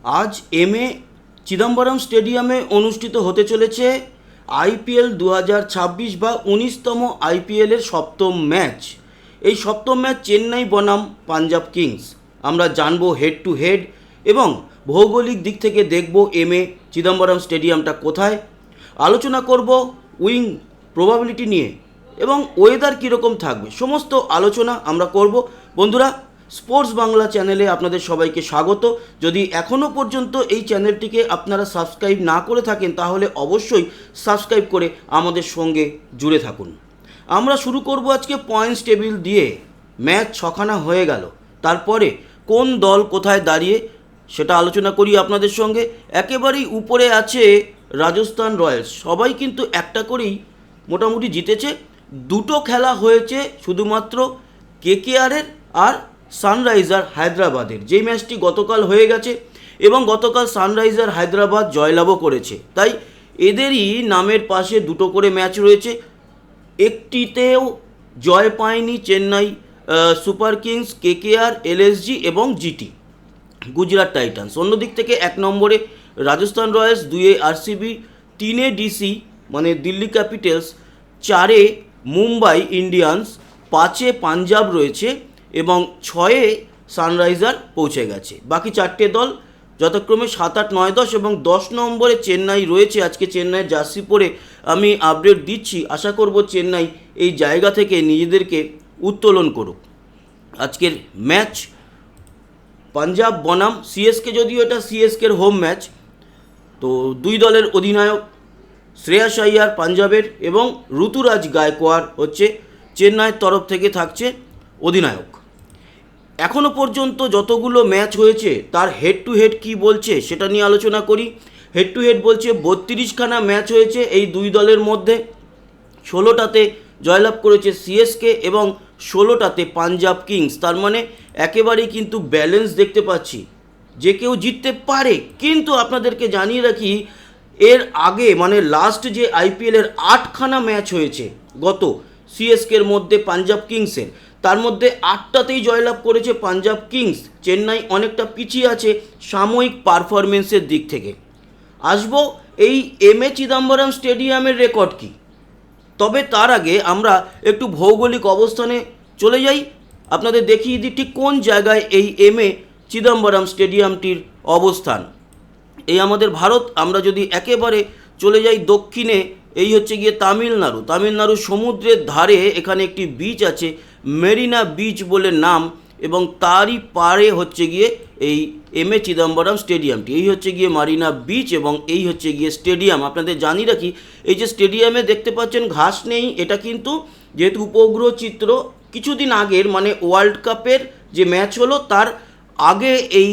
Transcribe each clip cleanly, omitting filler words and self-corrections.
আজ এমএ চিদম্বরম স্টেডিয়ামে অনুষ্ঠিত হতে চলেছে আইপিএল 2026 বা 19তম আইপিএলের সপ্তম ম্যাচ। এই সপ্তম ম্যাচ চেন্নাই বনাম পাঞ্জাব কিংস। আমরা জানবো হেড টু হেড এবং ভৌগোলিক দিক থেকে দেখব এমএ চিদম্বরম স্টেডিয়ামটা কোথায়। আলোচনা করব উইং প্রবাবিলিটি নিয়ে এবং ওয়েদার কীরকম থাকবে, সমস্ত আলোচনা আমরা করব। বন্ধুরা, স্পোর্টস বাংলা চ্যানেলে আপনাদের সবাইকে স্বাগত। যদি এখনও পর্যন্ত এই চ্যানেলটিকে আপনারা সাবস্ক্রাইব না করে থাকেন তাহলে অবশ্যই সাবস্ক্রাইব করে আমাদের সঙ্গে জুড়ে থাকুন। আমরা শুরু করব আজকে পয়েন্টস টেবিল দিয়ে। ম্যাচ ছখানা হয়ে গেল, তারপরে কোন দল কোথায় দাঁড়িয়ে সেটা আলোচনা করি আপনাদের সঙ্গে। একেবারেই উপরে আছে রাজস্থান রয়্যালস। সবাই কিন্তু একটা করেই মোটামুটি জিতেছে। দুটো খেলা হয়েছে শুধুমাত্র কেকেআরের আর সানরাইজার হায়দ্রাবাদের, যেই ম্যাচটি গতকাল হয়ে গেছে এবং গতকাল সানরাইজার হায়দ্রাবাদ জয়লাভও করেছে। তাই এদেরই নামের পাশে দুটো করে ম্যাচ রয়েছে। একটিতেও জয় পায়নি Chennai Super Kings, KKR, LSG এবং জিটি গুজরাট টাইটান্স। অন্যদিক থেকে এক নম্বরে রাজস্থান রয়্যালস, 2-এ আরসিবি, 3-এ ডিসি মানে দিল্লি ক্যাপিটালস, 4-এ মুম্বাই ইন্ডিয়ান্স, 5-এ পাঞ্জাব রয়েছে এবং 6-এ সানরাইজার পৌঁছে গেছে। বাকি চারটে দল যথাক্রমে 7, 8, 9, 10 এবং 10 নম্বরে চেন্নাই রয়েছে। আজকে চেন্নাইয়ের জার্সি পরে আমি আপডেট দিচ্ছি। আশা করব চেন্নাই এই জায়গা থেকে নিজেদেরকে উত্তোলন করুক। আজকের ম্যাচ পাঞ্জাব বনাম সিএসকে, যদিও এটা সিএসকের হোম ম্যাচ। তো দুই দলের অধিনায়ক শ্রেয়াস আইয়ার পাঞ্জাবের এবং ঋতুরাজ গায়কোয়াড় হচ্ছে চেন্নাইয়ের তরফ থেকে থাকছে অধিনায়ক। এখনও পর্যন্ত যতগুলো ম্যাচ হয়েছে তার হেড টু হেড কী বলছে সেটা নিয়ে আলোচনা করি। হেড টু হেড বলছে 32খানা ম্যাচ হয়েছে এই দুই দলের মধ্যে। 16টাতে জয়লাভ করেছে সিএসকে এবং 16টাতে পাঞ্জাব কিংস। তার মানে একেবারেই কিন্তু ব্যালেন্স দেখতে পাচ্ছি, যে কেউ জিততে পারে। কিন্তু আপনাদেরকে জানিয়ে রাখি, এর আগে মানে লাস্ট যে আইপিএলের 8খানা ম্যাচ হয়েছে গত সিএসকের মধ্যে পাঞ্জাব কিংসের, তার মধ্যে 8টাতেই জয়লাভ করেছে পাঞ্জাব কিংস। চেন্নাই অনেকটা পিছিয়ে আছে সাময়িক পারফরমেন্সের দিক থেকে। আসবো এই এমএ চিদম্বরম স্টেডিয়ামের রেকর্ড কী, তবে তার আগে আমরা একটু ভৌগোলিক অবস্থানে চলে যাই। আপনাদের দেখিয়ে দিই ঠিক কোন জায়গায় এই এমএ চিদম্বরম স্টেডিয়ামটির অবস্থান। এই আমাদের ভারত। আমরা যদি একেবারে চলে যাই দক্ষিণে, এই হচ্ছে গিয়ে তামিলনাড়ু সমুদ্রের ধারে এখানে একটি বিচ আছে, মেরিনা বিচ বলে নাম, এবং তারই পাড়ে হচ্ছে গিয়ে এই এমএ চিদম্বরম স্টেডিয়ামটি। এই হচ্ছে গিয়ে মারিনা বিচ এবং এই হচ্ছে গিয়ে স্টেডিয়াম। আপনাদের জানিয়ে রাখি, এই যে স্টেডিয়ামে দেখতে পাচ্ছেন ঘাস নেই, এটা কিন্তু যেহেতু উপগ্রহ চিত্র কিছুদিন আগের মানে ওয়ার্ল্ড কাপের যে ম্যাচ হলো তার আগে এই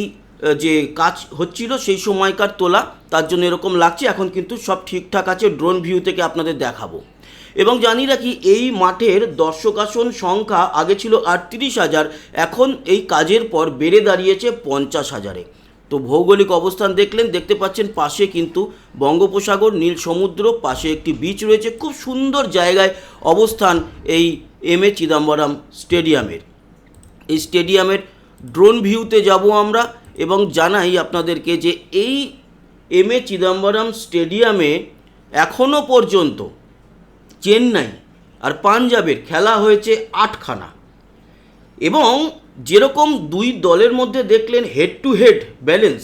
যে কাজ হচ্ছিল সেই সময়কার তোলা, তার জন্য এরকম লাগছে। এখন কিন্তু সব ঠিকঠাক আছে, ড্রোন ভিউ থেকে আপনাদের দেখাবো। এবং জানিয়ে রাখি, এই মাঠের দর্শক আসন সংখ্যা আগে ছিল 38,000, এখন এই কাজের পর বেড়ে দাঁড়িয়েছে 50,000-এ। তো ভৌগোলিক অবস্থান দেখতে পাচ্ছেন পাশে কিন্তু বঙ্গোপসাগর, নীল সমুদ্র, পাশে একটি বিচ রয়েছে। খুব সুন্দর জায়গায় অবস্থান এই এমএ চিদম্বরম স্টেডিয়ামের। এই স্টেডিয়ামের ড্রোন ভিউতে যাব আমরা এবং জানাই আপনাদেরকে যে এই এমএ চিদম্বরম স্টেডিয়ামে এখনও পর্যন্ত চেন্নাই আর পাঞ্জাবের খেলা হয়েছে 8খানা। এবং যেরকম দুই দলের মধ্যে দেখলেন হেড টু হেড ব্যালেন্স,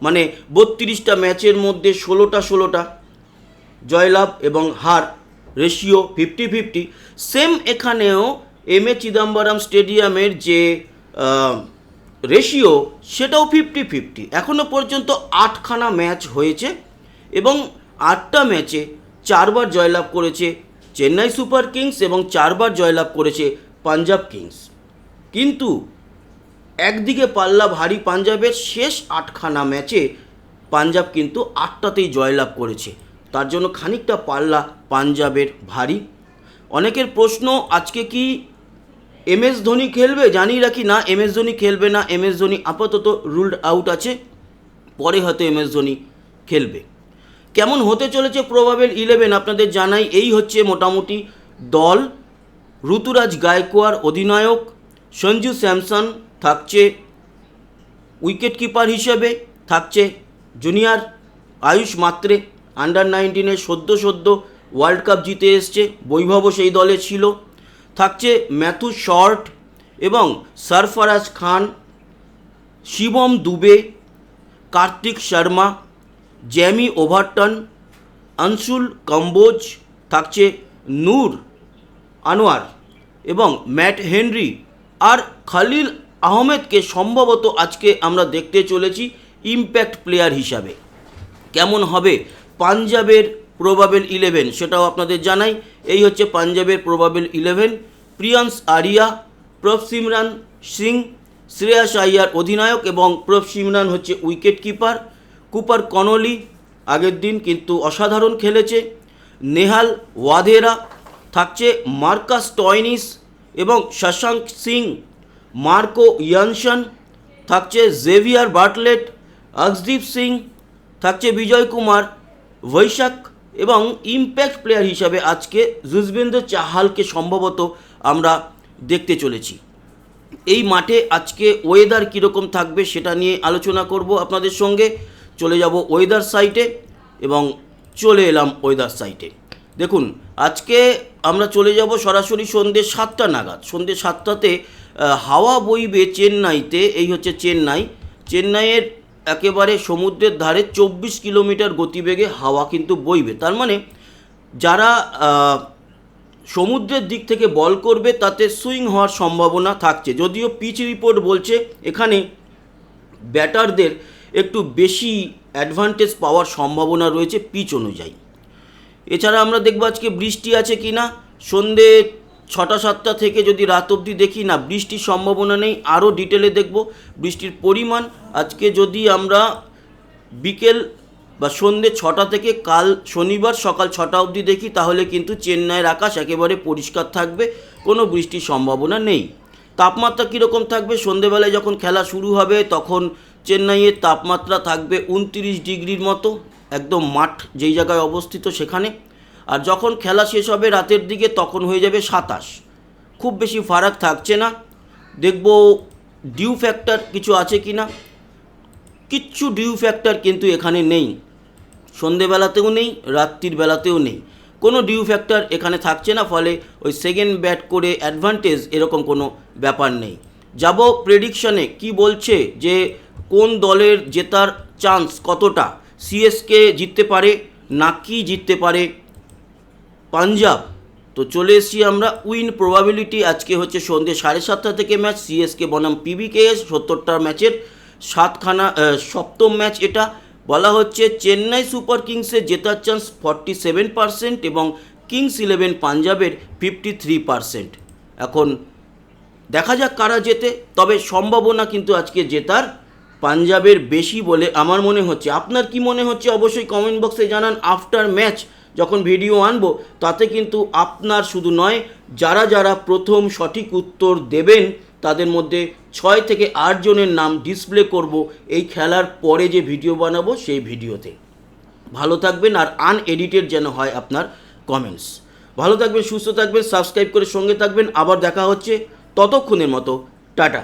মানে 32টা ম্যাচের মধ্যে 16টা জয়লাভ এবং হার, রেশিও 50-50। সেম এখানেও এমএ চিদম্বরম স্টেডিয়ামের যে রেশিও সেটাও 50-50। এখনও পর্যন্ত 8খানা ম্যাচ হয়েছে এবং 8টা ম্যাচে 4বার জয়লাভ করেছে চেন্নাই সুপার কিংস এবং 4বার জয়লাভ করেছে পাঞ্জাব কিংস। কিন্তু একদিকে পাল্লা ভারী পাঞ্জাবের। শেষ 8খানা ম্যাচে পাঞ্জাব কিন্তু 8টাতেই জয়লাভ করেছে, তার জন্য খানিকটা পাল্লা পাঞ্জাবের ভারী। অনেকের প্রশ্ন, আজকে কি এমএস ধোনি খেলবে? জানিয়ে রাখি না, এমএস ধোনি খেলবে না। এমএস ধোনি আপাতত রুলড আউট আছে, পরে হয়তো এমএস ধোনি খেলবে। কেমন হতে চলেছে প্রবাবেল 11 আপনাদের জানাই। এই হচ্ছে মোটামুটি দল। ঋতুরাজ গায়কোয়াড় অধিনায়ক, সঞ্জু স্যামসন থাকছে উইকেট কিপার হিসেবে, থাকছে জুনিয়র আয়ুষ মাত্রে, আন্ডার 19-এ সদ্য ওয়ার্ল্ড কাপ জিতে এসছে, বৈভবও সেই দলে ছিল। থাকছে ম্যাথু শর্ট এবং সরফরাজ খান, শিবম দুবে, কার্তিক শর্মা, জ্যামি ওভারটন, আনসুল কম্বোজ, থাকছে নূর আনোয়ার এবং ম্যাট হেনরি আর খালিল আহমেদকে সম্ভবত আজকে আমরা দেখতে চলেছি ইম্প্যাক্ট প্লেয়ার হিসাবে। কেমন হবে পাঞ্জাবের প্রবাবেল 11 সেটাও আপনাদের জানাই। এই হচ্ছে পাঞ্জাবের প্রবাবেল 11। প্রিয়াংশ আরিয়া, প্রভসিমরান সিং, শ্রেয়াস আইয়ার অধিনায়ক এবং প্রভসিমরান হচ্ছে উইকেট কিপার। কুপার কনলি আগের দিন কিন্তু অসাধারণ খেলেছে। নেহাল ওয়াধেরা, থাকছে মার্কাস টয়নিস এবং শশাঙ্ক সিং, মার্কো ইয়ানসন, থাকছে জেভিয়ার বার্টলেট, অর্শদীপ সিং, থাকছে বিজয় কুমার বৈশাখ এবং ইম্প্যাক্ট প্লেয়ার হিসাবে আজকে যুজবেন্দ্র চাহালকে সম্ভবত আমরা দেখতে চলেছি। এই মাঠে আজকে ওয়েদার কীরকম থাকবে সেটা নিয়ে আলোচনা করব আপনাদের সঙ্গে। চলে যাব ওয়েদার সাইটে এবং চলে এলাম ওয়েদার সাইটে। দেখুন আজকে আমরা চলে যাব সরাসরি সন্ধ্যে 7টা নাগাদ। সন্ধ্যে 7টাতে হাওয়া বইবে চেন্নাইতে। এই হচ্ছে চেন্নাইয়ের একেবারে সমুদ্রের ধারে 24 কিলোমিটার গতিবেগে হাওয়া কিন্তু বইবে। তার মানে যারা সমুদ্রের দিক থেকে বল করবে তাতে সুইং হওয়ার সম্ভাবনা থাকছে। যদিও পিচ রিপোর্ট বলছে এখানে ব্যাটারদের একটু বেশি অ্যাডভান্টেজ পাওয়ার সম্ভাবনা রয়েছে পিচ অনুযায়ী। এছাড়া আমরা দেখব আজকে বৃষ্টি আছে কি না। সন্ধ্যে 6টা-7টা থেকে যদি রাত অবধি দেখি না, বৃষ্টির সম্ভাবনা নেই। আরও ডিটেলে দেখব বৃষ্টির পরিমাণ। আজকে যদি আমরা বিকেল বা সন্ধ্যে 6টা থেকে কাল শনিবার সকাল 6টা অবধি দেখি তাহলে কিন্তু চেন্নাইয়ের আকাশ একেবারে পরিষ্কার থাকবে, কোনো বৃষ্টির সম্ভাবনা নেই। তাপমাত্রা কীরকম থাকবে, সন্ধ্যেবেলায় যখন খেলা শুরু হবে তখন চেন্নাইয়ের তাপমাত্রা থাকবে 29 ডিগ্রির মতো, একদম মাঠ যেই জায়গায় অবস্থিত সেখানে। আর যখন খেলা শেষ হবে রাতের দিকে তখন হয়ে যাবে 27। খুব বেশি ফারাক থাকছে না। দেখব ডিউ ফ্যাক্টর কিছু আছে কি না। কিচ্ছু ডিউ ফ্যাক্টর কিন্তু এখানে নেই, সন্ধেবেলাতেও নেই, রাত্রির বেলাতেও নেই, কোনো ডিউ ফ্যাক্টর এখানে থাকছে না। ফলে ওই সেকেন্ড ব্যাট করে অ্যাডভান্টেজ এরকম কোনো ব্যাপার নেই। যাব প্রেডিকশনে কি বলছে যে কোন দলের জেতার চান্স কতটা। সিএসকে জিততে পারে নাকি জিততে পারে পাঞ্জাব। তো চলে এসেছি আমরা উইন প্রবাবিলিটি। আজকে হচ্ছে সন্ধ্যে 7:30 থেকে ম্যাচ, সিএসকে বনাম পিবিকেএস 70টা ম্যাচের 7ম ম্যাচ। এটা বলা হচ্ছে চেন্নাই সুপার কিংসের জেতার চান্স 47% এবং কিংস 11 পাঞ্জাবের 53%। এখন দেখা যাক কারা জেতে, তবে সম্ভাবনা কিন্তু আজকে জেতার পাঞ্জাবের বেশি বলে আমার মনে হচ্ছে। আপনার কি মনে হচ্ছে অবশ্যই কমেন্ট বক্সে জানান। আফটার ম্যাচ যখন ভিডিও আনবো তাতে কিন্তু আপনার শুধু নয়, যারা যারা প্রথম সঠিক উত্তর দেবেন তাদের মধ্যে 6 থেকে 8 জনের নাম ডিসপ্লে করব এই খেলার পরে যে ভিডিও বানাবো সেই ভিডিওতে। ভালো থাকবেন আর আনএডিটেড যেন হয় আপনার কমেন্টস। ভালো থাকবেন, সুস্থ থাকবেন, সাবস্ক্রাইব করে সঙ্গে থাকবেন। আবার দেখা হচ্ছে, ততক্ষণের মতো টাটা।